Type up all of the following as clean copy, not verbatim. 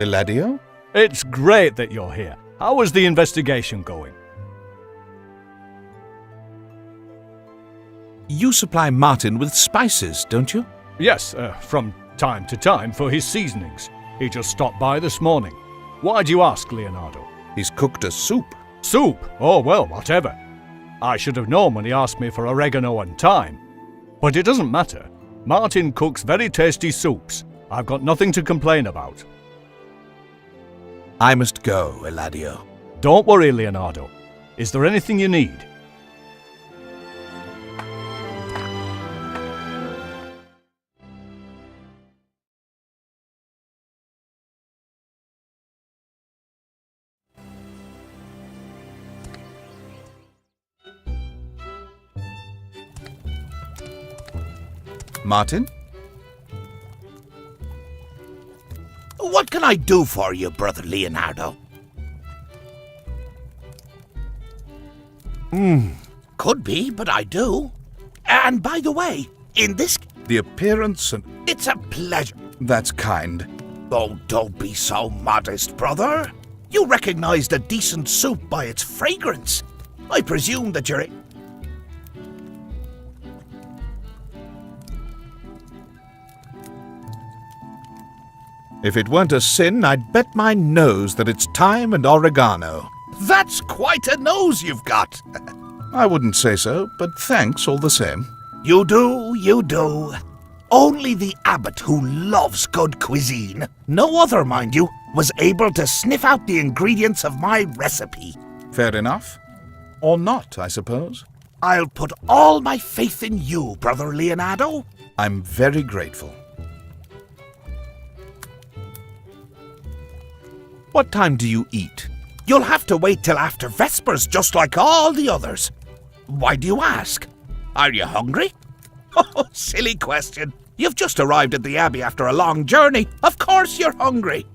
Eladio? It's great that you're here. How is the investigation going? You supply Martin with spices, don't you? Yes, from time to time for his seasonings. He just stopped by this morning. Why'd you ask, Leonardo? He's cooked a soup. Soup? Oh, well, whatever. I should have known when he asked me for oregano and thyme. But it doesn't matter. Martin cooks very tasty soups. I've got nothing to complain about. I must go, Eladio. Don't worry, Leonardo. Is there anything you need? Martin? What can I do for you, Brother Leonardo? Could be, but I do. And by the way, in this... The appearance and... It's a pleasure. That's kind. Oh, don't be so modest, brother. You recognized a decent soup by its fragrance. I presume that you're... If it weren't a sin, I'd bet my nose that it's thyme and oregano. That's quite a nose you've got. I wouldn't say so, but thanks all the same. You do, you do. Only the abbot who loves good cuisine, no other, mind you, was able to sniff out the ingredients of my recipe. Fair enough. Or not, I suppose. I'll put all my faith in you, Brother Leonardo. I'm very grateful. What time do you eat? You'll have to wait till after Vespers, just like all the others. Why do you ask? Are you hungry? Oh, silly question. You've just arrived at the Abbey after a long journey. Of course you're hungry.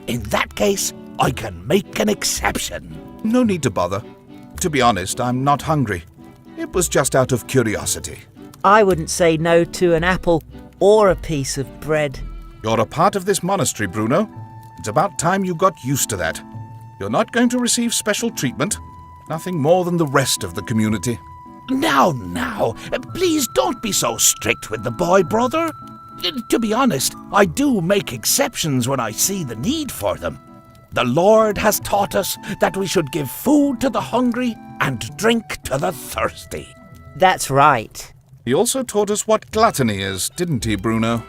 In that case, I can make an exception. No need to bother. To be honest, I'm not hungry. It was just out of curiosity. I wouldn't say no to an apple or a piece of bread. You're a part of this monastery, Bruno. It's about time you got used to that. You're not going to receive special treatment. Nothing more than the rest of the community. Now, please don't be so strict with the boy, brother. To be honest, I do make exceptions when I see the need for them. The Lord has taught us that we should give food to the hungry and drink to the thirsty. That's right. He also taught us what gluttony is, didn't he, Bruno?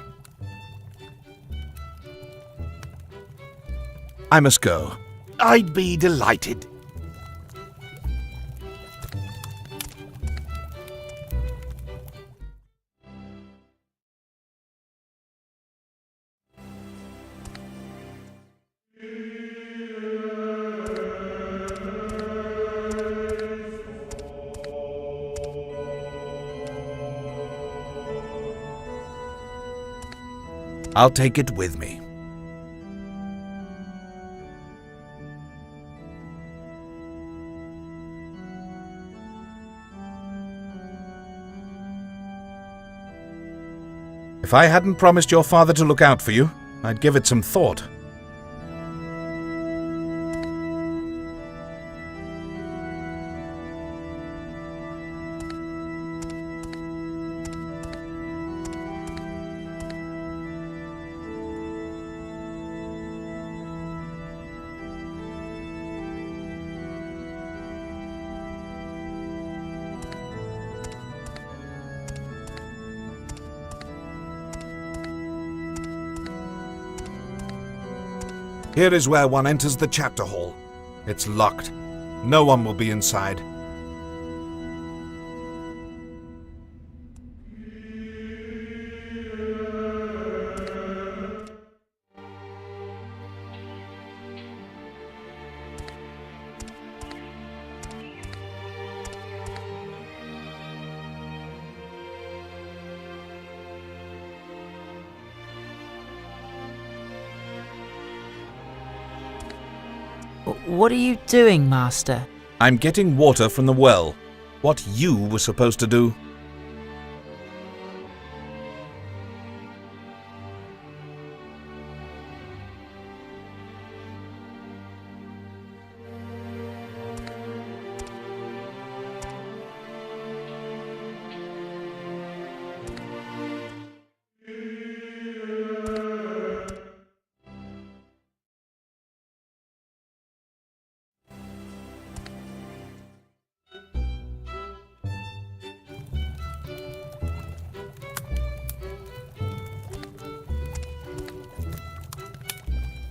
I must go. I'd be delighted. I'll take it with me. If I hadn't promised your father to look out for you, I'd give it some thought. Here is where one enters the chapter hall. It's locked. No one will be inside. What are you doing, Master? I'm getting water from the well. What you were supposed to do.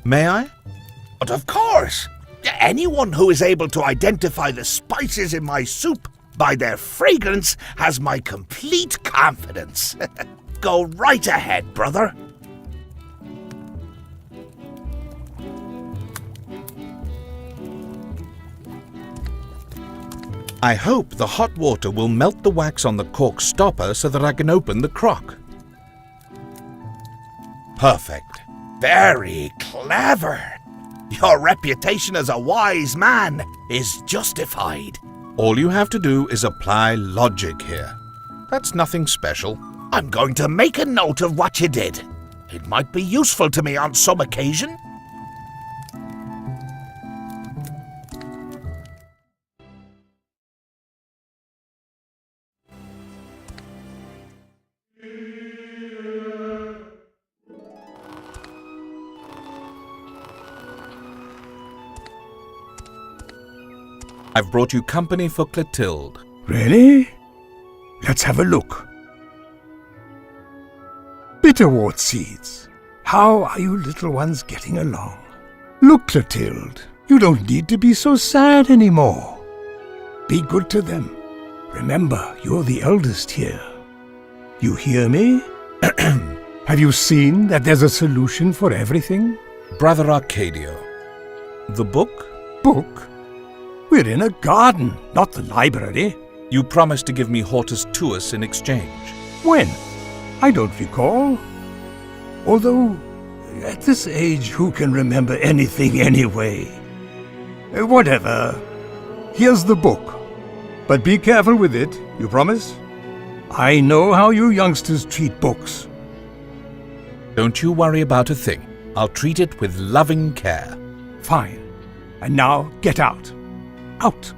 May I? But of course, anyone who is able to identify the spices in my soup by their fragrance has my complete confidence. Go right ahead, brother. I hope the hot water will melt the wax on the cork stopper so that I can open the crock. Perfect. Very clever. Your reputation as a wise man is justified. All you have to do is apply logic here. That's nothing special. I'm going to make a note of what you did. It might be useful to me on some occasion. I've brought you company for Clotilde. Really? Let's have a look. Bitterwort seeds. How are you little ones getting along? Look, Clotilde, you don't need to be so sad anymore. Be good to them. Remember, you're the eldest here. You hear me? Have you seen that there's a solution for everything? Brother Arcadio. The book? Book? We're in a garden, not the library. You promised to give me Hortus Tuus in exchange. When? I don't recall. Although, at this age, who can remember anything anyway? Whatever. Here's the book. But be careful with it, you promise? I know how you youngsters treat books. Don't you worry about a thing. I'll treat it with loving care. Fine. And now, get out. Out.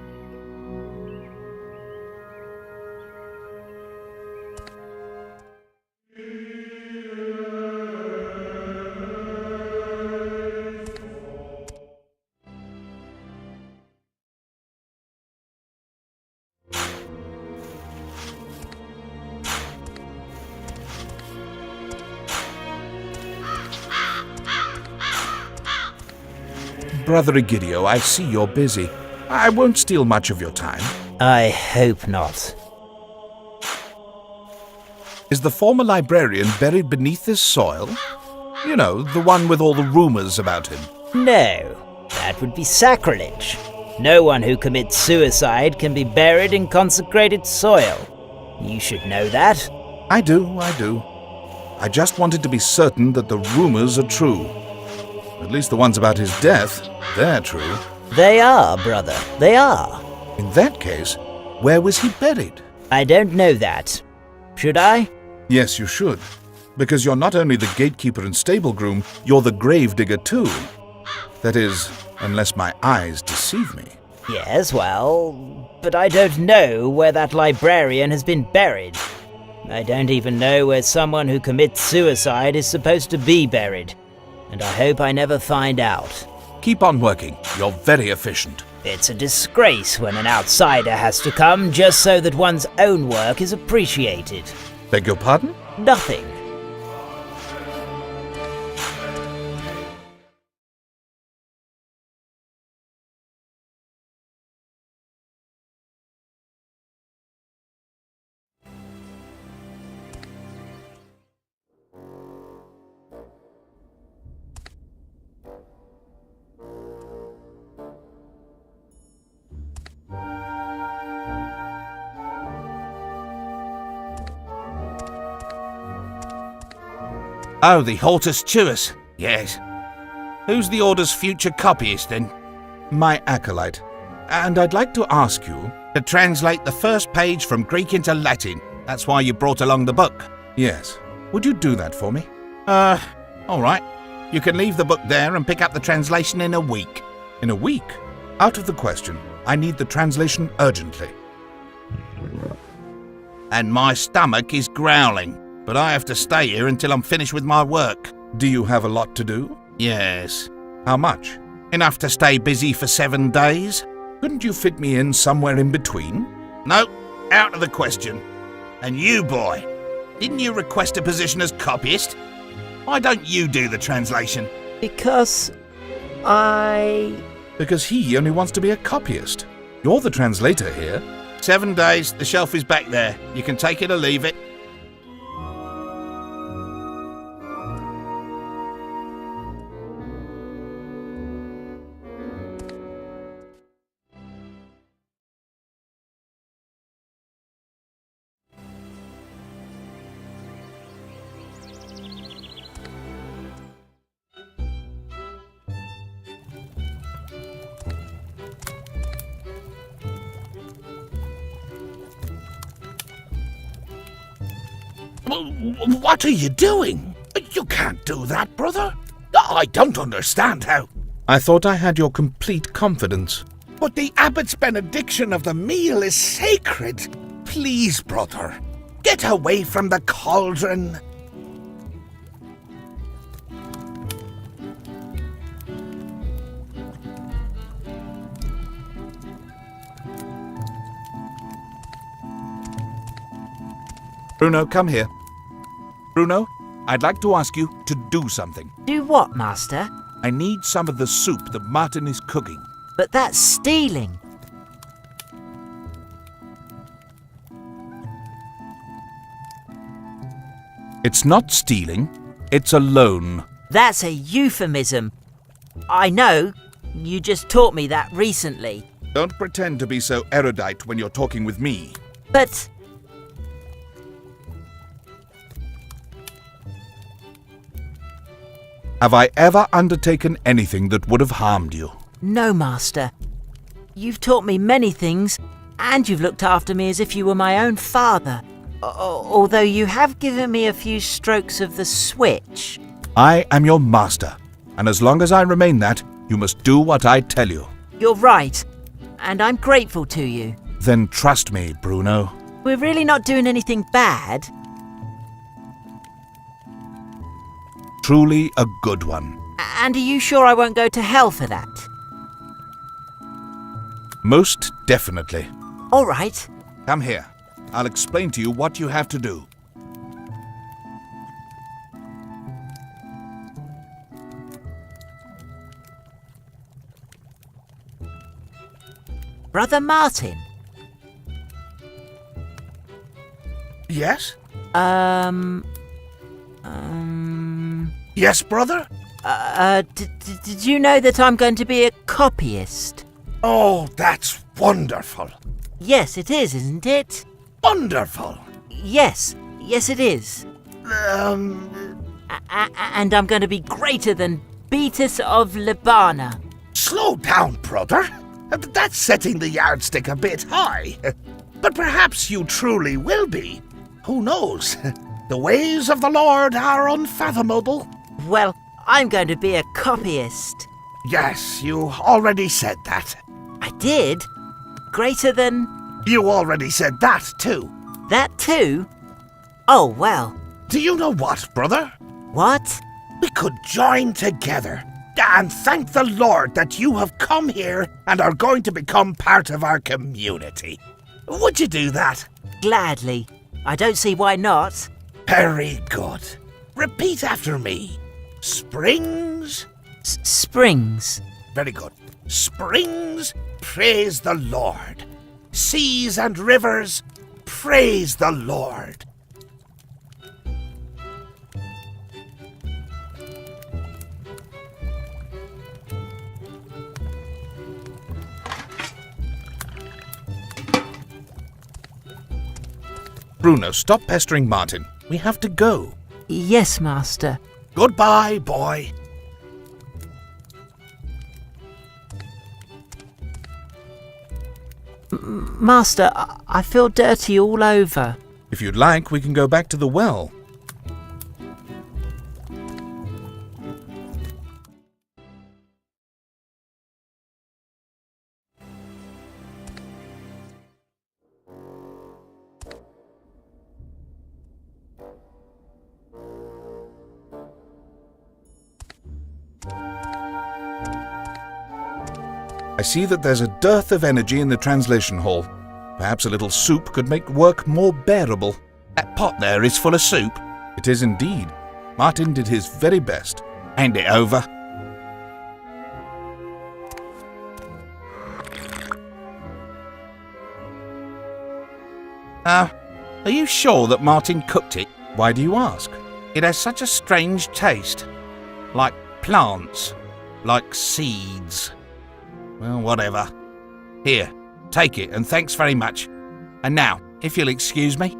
Brother Egidio, I see you're busy. I won't steal much of your time. I hope not. Is the former librarian buried beneath this soil? You know, the one with all the rumors about him. No, that would be sacrilege. No one who commits suicide can be buried in consecrated soil. You should know that. I do. I just wanted to be certain that the rumors are true. At least the ones about his death, they're true. They are, brother, they are. In that case, where was he buried? I don't know that. Should I? Yes, you should. Because you're not only the gatekeeper and stable groom, you're the gravedigger too. That is, unless my eyes deceive me. Yes, well, but I don't know where that librarian has been buried. I don't even know where someone who commits suicide is supposed to be buried. And I hope I never find out. Keep on working. You're very efficient. It's a disgrace when an outsider has to come just so that one's own work is appreciated. Beg your pardon? Nothing. Oh, the Hortus Tuus. Yes. Who's the Order's future copyist, then? My acolyte. And I'd like to ask you... To translate the first page from Greek into Latin. That's why you brought along the book. Yes. Would you do that for me? All right. You can leave the book there and pick up the translation in a week. In a week? Out of the question. I need the translation urgently. And my stomach is growling. But I have to stay here until I'm finished with my work. Do you have a lot to do? Yes. How much? Enough to stay busy for 7 days. Couldn't you fit me in somewhere in between? No, out of the question. And you, boy, didn't you request a position as copyist? Why don't you do the translation? Because Because he only wants to be a copyist. You're the translator here. 7 days, the shelf is back there. You can take it or leave it. What are you doing? You can't do that, brother. I don't understand how. I thought I had your complete confidence. But the abbot's benediction of the meal is sacred. Please, brother, get away from the cauldron. Bruno, come here. Bruno, I'd like to ask you to do something. Do what, Master? I need some of the soup that Martin is cooking. But that's stealing. It's not stealing, it's a loan. That's a euphemism. I know. You just taught me that recently. Don't pretend to be so erudite when you're talking with me. But... Have I ever undertaken anything that would have harmed you? No, Master. You've taught me many things, and you've looked after me as if you were my own father. Although you have given me a few strokes of the switch. I am your master, and as long as I remain that, you must do what I tell you. You're right, and I'm grateful to you. Then trust me, Bruno. We're really not doing anything bad. Truly a good one. And are you sure I won't go to hell for that? Most definitely. All right. Come here. I'll explain to you what you have to do. Brother Martin? Yes? Yes, brother? Did you know that I'm going to be a copyist? Oh, that's wonderful. Yes, it is, isn't it? Wonderful. Yes, it is. And I'm going to be greater than Beatus of Libana. Slow down, brother. That's setting the yardstick a bit high. But perhaps you truly will be. Who knows? The ways of the Lord are unfathomable. Well, I'm going to be a copyist. Yes, you already said that. I did? Greater than... You already said that, too. That too? Oh, well. Do you know what, brother? What? We could join together and thank the Lord that you have come here and are going to become part of our community. Would you do that? Gladly. I don't see why not. Very good. Repeat after me. Springs. Springs. Very good. Springs, praise the Lord. Seas and rivers, praise the Lord. Bruno, stop pestering Martin. We have to go. Yes, Master. Goodbye, boy. Master, I feel dirty all over. If you'd like, we can go back to the well. I see that there's a dearth of energy in the translation hall. Perhaps a little soup could make work more bearable. That pot there is full of soup. It is indeed. Martin did his very best. Hand it over. Are you sure that Martin cooked it? Why do you ask? It has such a strange taste. Like plants. Like seeds. Well, whatever. Here, take it, and thanks very much. And now, if you'll excuse me.